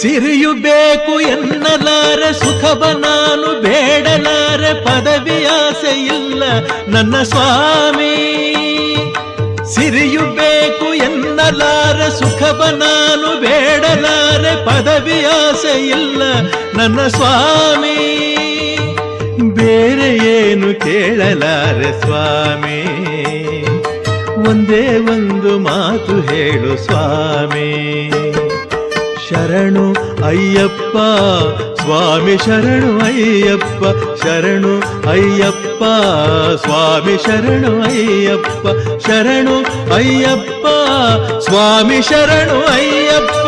ಸಿರಿಯು ಬೇಕು ಎನ್ನಲಾರೆ ಸುಖವ ನಾನು ಬೇಡಲಾರೆ, ಪದವಿಯಾಸೆ ಇಲ್ಲ ನನ್ನ ಸ್ವಾಮಿ. ಸಿರಿಯು ಬೇಕು ಎನ್ನಲಾರೆ ಸುಖವ ನಾನು ಬೇಡಲಾರೆ, ಪದವಿಯಾಸೆ ಇಲ್ಲ ನನ್ನ ಸ್ವಾಮಿ. ಬೇರೆ ಏನು ಕೇಳಲಾರೆ ಸ್ವಾಮಿ, ಒಂದೇ ಒಂದು ಮಾತು ಹೇಳು ಸ್ವಾಮಿ. ಶರಣು ಅಯ್ಯಪ್ಪ ಸ್ವಾಮಿ, ಶರಣು ಅಯ್ಯಪ್ಪ, ಶರಣು ಅಯ್ಯಪ್ಪ ಸ್ವಾಮಿ, ಶರಣು ಅಯ್ಯಪ್ಪ, ಶರಣು ಅಯ್ಯಪ್ಪ ಸ್ವಾಮಿ, ಶರಣು ಅಯ್ಯಪ್ಪ.